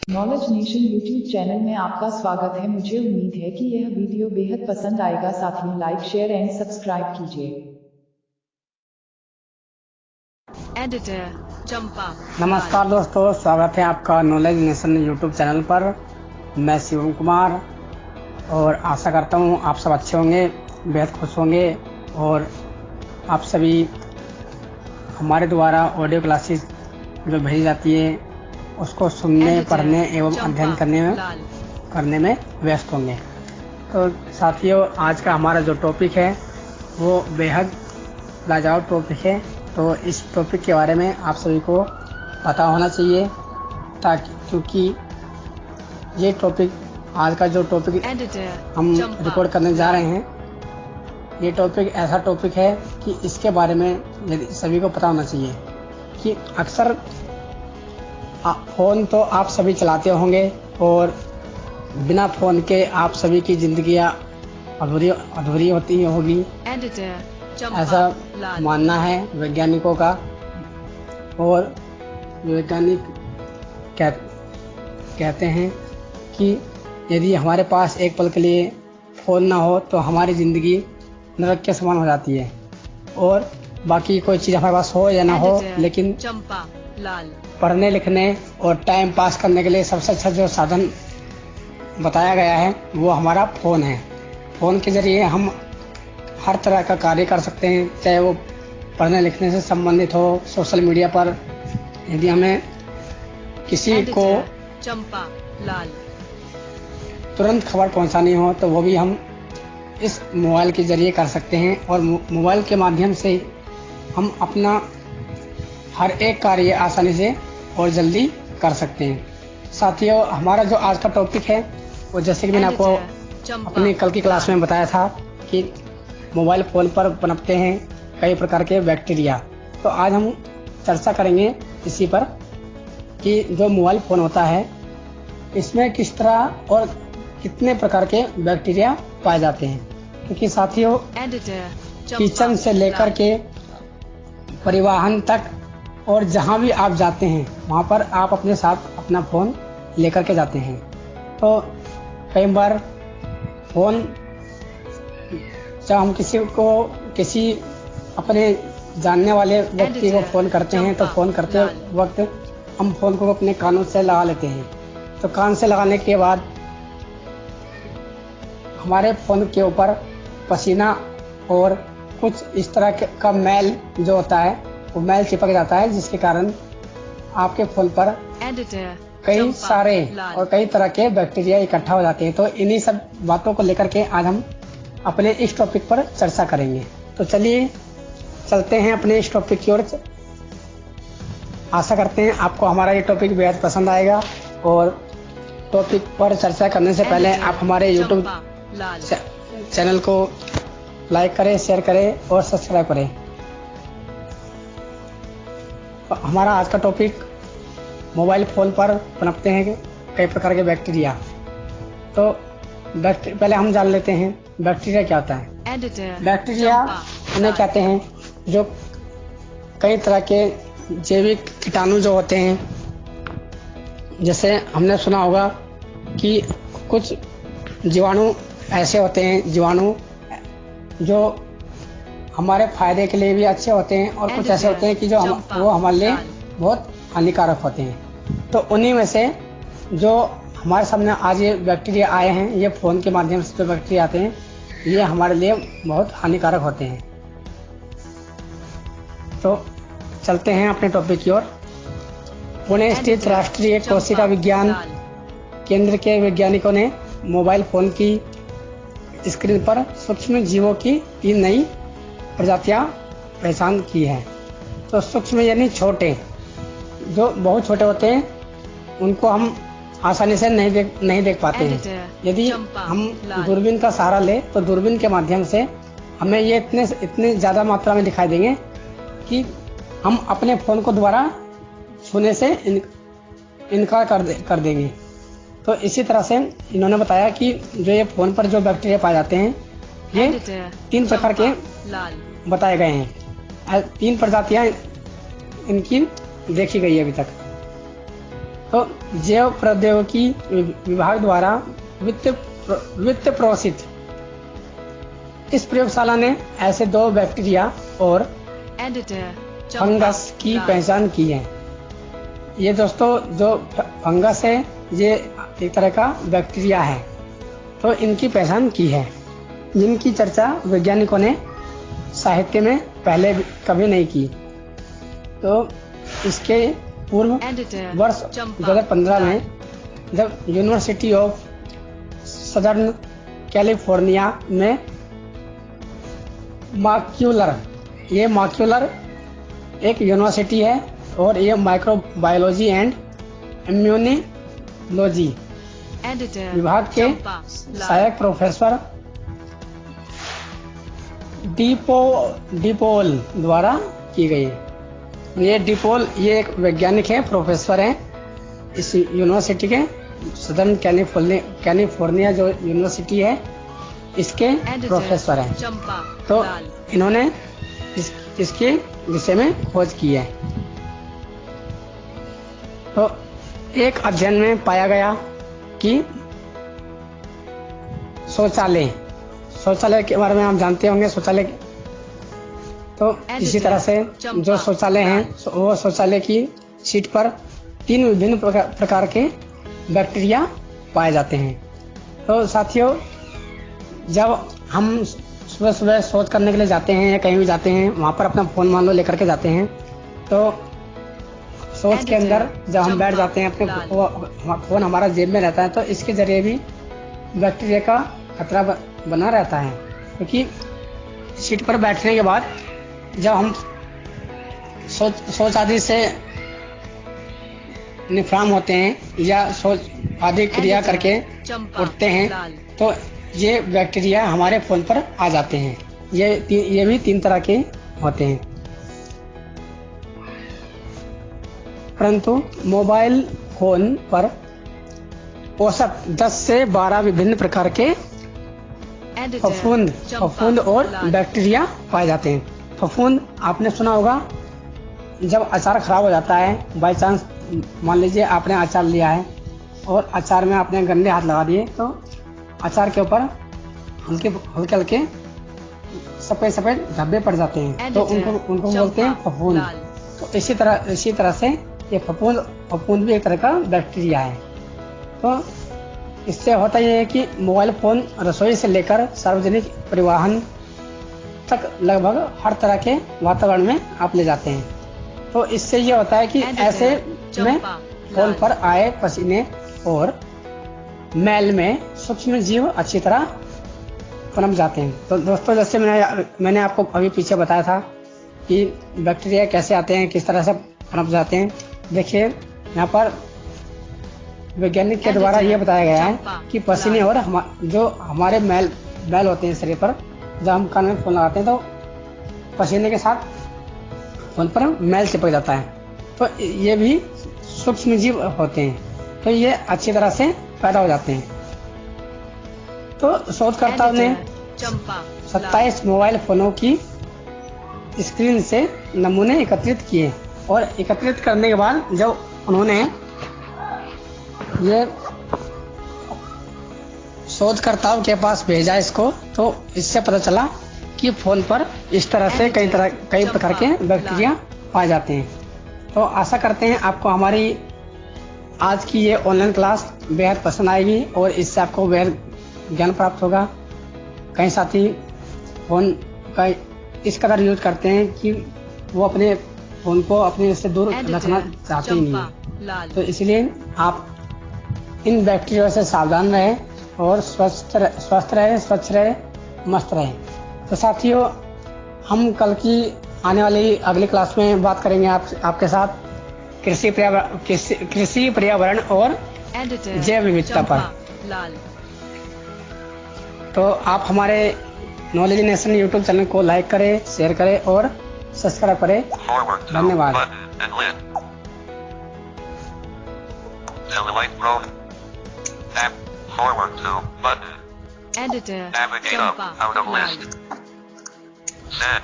Knowledge nation YouTube channel में आपका स्वागत है। मुझे उम्मीद है कि यह वीडियो बेहद पसंद आएगा। साथियों, लाइक शेयर एंड सब्सक्राइब कीजिए। एडिटर चंपा। नमस्कार दोस्तों, स्वागत है आपका नॉलेज नेशन यूट्यूब चैनल पर। मैं शिवम कुमार और आशा करता हूँ आप सब अच्छे होंगे, बेहद खुश होंगे और आप सभी हमारे द्वारा ऑडियो क्लासेस जो भेजी जाती है उसको सुनने, पढ़ने एवं अध्ययन करने में व्यस्त होंगे। तो साथियों, आज का हमारा जो टॉपिक है वो बेहद लाजवाब टॉपिक है। तो इस टॉपिक के बारे में आप सभी को पता होना चाहिए, ताकि क्योंकि ये टॉपिक, आज का जो टॉपिक हम रिकॉर्ड करने जा रहे हैं, ये टॉपिक ऐसा टॉपिक है कि इसके बारे में यदि सभी को पता होना चाहिए कि अक्सर फ़ोन तो आप सभी चलाते होंगे और बिना फ़ोन के आप सभी की ज़िंदगियाँ अधूरी होती होगी, ऐसा मानना है वैज्ञानिकों का। और वैज्ञानिक कहते हैं कि यदि हमारे पास एक पल के लिए फ़ोन ना हो तो हमारी ज़िंदगी नरक के समान हो जाती है। और बाकी कोई चीज़ हमारे पास हो या ना हो, लेकिन पढ़ने लिखने और टाइम पास करने के लिए सबसे अच्छा जो साधन बताया गया है वो हमारा फ़ोन है। फ़ोन के ज़रिए हम हर तरह का कार्य कर सकते हैं, चाहे वो पढ़ने लिखने से संबंधित हो। सोशल मीडिया पर यदि हमें किसी को तुरंत खबर पहुंचानी हो तो वो भी हम इस मोबाइल के ज़रिए कर सकते हैं। और मोबाइल के माध्यम से हम अपना हर एक कार्य आसानी से और जल्दी कर सकते हैं। साथियों, हमारा जो आज का टॉपिक है वो, जैसे कि मैंने आपको अपनी कल की क्लास में बताया था कि मोबाइल फ़ोन पर पनपते हैं कई प्रकार के बैक्टीरिया। तो आज हम चर्चा करेंगे इसी पर कि जो मोबाइल फ़ोन होता है इसमें किस तरह और कितने प्रकार के बैक्टीरिया पाए जाते हैं। क्योंकि साथियों, किचन से लेकर के परिवहन तक और जहाँ भी आप जाते हैं वहाँ पर आप अपने साथ अपना फ़ोन लेकर के जाते हैं। तो कई बार फ़ोन, जब हम किसी अपने जानने वाले व्यक्ति को फ़ोन करते हैं तो फ़ोन करते वक्त हम फ़ोन को अपने कानों से लगा लेते हैं। तो कान से लगाने के बाद हमारे फ़ोन के ऊपर पसीना और कुछ इस तरह का मैल जो होता है वो मैल चिपक जाता है, जिसके कारण आपके फ़ोन पर कई सारे और कई तरह के बैक्टीरिया इकट्ठा हो जाते हैं। तो इन्हीं सब बातों को लेकर के आज हम अपने इस टॉपिक पर चर्चा करेंगे। तो चलिए चलते हैं अपने इस टॉपिक की ओर। आशा करते हैं आपको हमारा ये टॉपिक बेहद पसंद आएगा। और टॉपिक पर चर्चा करने से पहले आप हमारे यूट्यूब चैनल को लाइक करें, शेयर करें और सब्सक्राइब करें। हमारा आज का टॉपिक, मोबाइल फ़ोन पर पनपते हैं कई प्रकार के बैक्टीरिया। तो पहले हम जान लेते हैं बैक्टीरिया क्या होता है। बैक्टीरिया उन्हें कहते हैं जो कई तरह के जैविक कीटाणु जो होते हैं। जैसे हमने सुना होगा कि कुछ जीवाणु ऐसे होते हैं, जीवाणु जो हमारे फायदे के लिए भी अच्छे होते हैं और कुछ ऐसे होते हैं कि वो हमारे लिए बहुत हानिकारक होते हैं। तो उन्हीं में से जो हमारे सामने आज ये बैक्टीरिया आए हैं, ये फ़ोन के माध्यम से जो बैक्टीरिया आते हैं, ये हमारे लिए बहुत हानिकारक होते हैं। तो चलते हैं अपने टॉपिक की ओर। पुणे स्थित राष्ट्रीय कोशिका विज्ञान केंद्र के वैज्ञानिकों ने मोबाइल फ़ोन की स्क्रीन पर सूक्ष्म जीवों की 3 नई प्रजातियां पहचान की है। तो सूक्ष्म यानी छोटे, जो बहुत छोटे होते हैं, उनको हम आसानी से नहीं देख पाते हैं। यदि हम दूरबीन का सहारा लें तो दूरबीन के माध्यम से हमें ये इतने ज़्यादा मात्रा में दिखाई देंगे कि हम अपने फ़ोन को दोबारा छूने से इनकार कर देंगे। तो इसी तरह से इन्होंने बताया कि जो ये फ़ोन पर जो बैक्टीरिया पाए जाते हैं, ये 3 प्रकार के बताए गए हैं। 3 प्रजातियां इनकी देखी गई है अभी तक। तो जैव प्रौद्योगिकी विभाग द्वारा वित्त प्रोत्साहित इस प्रयोगशाला ने ऐसे 2 बैक्टीरिया और फंगस की पहचान की है। ये दोस्तों जो फंगस है ये एक तरह का बैक्टीरिया है, तो इनकी पहचान की है, जिनकी चर्चा वैज्ञानिकों ने साहित्य में पहले कभी नहीं की। तो इसके पूर्व वर्ष 2015 में जब यूनिवर्सिटी ऑफ सदर्न कैलिफोर्निया में माक्यूलर एक यूनिवर्सिटी है और ये माइक्रोबायोलॉजी एंड इम्यूनोलॉजी विभाग के सहायक प्रोफेसर डिपोल द्वारा की गई है। ये डिपोल ये एक वैज्ञानिक है, प्रोफेसर हैं इस यूनिवर्सिटी के, सदर्न कैलिफोर्निया जो यूनिवर्सिटी है इसके प्रोफेसर हैं। तो इन्होंने इसके विषय में खोज की है। तो एक अध्ययन में पाया गया कि शौचालय के बारे में आप जानते होंगे। शौचालय तो इसी तरह से जो शौचालय हैं वो शौचालय की सीट पर 3 विभिन्न प्रकार के बैक्टीरिया पाए जाते हैं। तो साथियों, जब हम सुबह शौच करने के लिए जाते हैं या कहीं भी जाते हैं, वहाँ पर अपना फ़ोन मान लो लेकर के जाते हैं, तो शौच के अंदर जब हम बैठ जाते हैं अपने फ़ोन हमारा जेब में रहता है, तो इसके ज़रिए भी बैक्टीरिया का खतरा बना रहता है। क्योंकि सीट पर बैठने के बाद जब हम शौच आदि से निफराम होते हैं या शौच आदि क्रिया करके उठते हैं, तो ये बैक्टीरिया हमारे फ़ोन पर आ जाते हैं। ये भी 3 तरह के होते हैं। परंतु मोबाइल फोन पर औसत 10 से 12 विभिन्न प्रकार के फफूंद और बैक्टीरिया पाए जाते हैं। फफूंद आपने सुना होगा, जब अचार खराब हो जाता है, बाई चांस मान लीजिए आपने अचार लिया है और अचार में आपने गंदे हाथ लगा दिए, तो अचार के ऊपर हल्के सफेद धब्बे पड़ जाते हैं, तो उनको बोलते हैं फफूंद। तो इसी तरह से ये फफूंद भी एक तरह का बैक्टीरिया है। तो इससे होता यह है कि मोबाइल फोन रसोई से लेकर सार्वजनिक परिवहन तक लगभग हर तरह के वातावरण में आप ले जाते हैं। तो इससे ये होता है कि ऐसे में फोन पर आए पसीने और मैल में सूक्ष्म जीव अच्छी तरह पनप जाते हैं। तो दोस्तों, जैसे मैंने आपको अभी पीछे बताया था कि बैक्टीरिया कैसे आते हैं, किस तरह से पनप जाते हैं। देखिए यहाँ पर वैज्ञानिक के द्वारा यह बताया गया है कि पसीने और जो हमारे मैल होते हैं शरीर पर, जब हम कान में फोन लगाते हैं तो पसीने के साथ फोन पर मैल चिपक जाता है। तो ये भी सूक्ष्म जीव होते हैं, तो ये अच्छी तरह से पैदा हो जाते हैं। तो शोधकर्ताओं ने 27 मोबाइल फोनों की स्क्रीन से नमूने एकत्रित किए और एकत्रित करने के बाद जब उन्होंने ये शोधकर्ताओं के पास भेजा इसको, तो इससे पता चला कि फोन पर इस तरह से कई प्रकार के बैक्टीरिया पाए जाते हैं। तो आशा करते हैं आपको हमारी आज की ये ऑनलाइन क्लास बेहद पसंद आएगी और इससे आपको बेहद ज्ञान प्राप्त होगा। कई साथी फोन का इस कदर यूज करते हैं कि वो अपने फोन को अपने से दूर रखना चाहते ही नहीं, तो इसलिए आप इन बैक्टीरिया से सावधान रहें और स्वस्थ रहे, स्वच्छ रहे, मस्त रहे। तो साथियों, हम कल की आने वाली अगली क्लास में बात करेंगे आपके साथ कृषि पर्यावरण और जैव विविधता पर। तो आप हमारे नॉलेज नेशन यूट्यूब चैनल को लाइक करें, शेयर करें और सब्सक्राइब करें। धन्यवाद। Forward to button. Editor. Navigate up out of list. Send.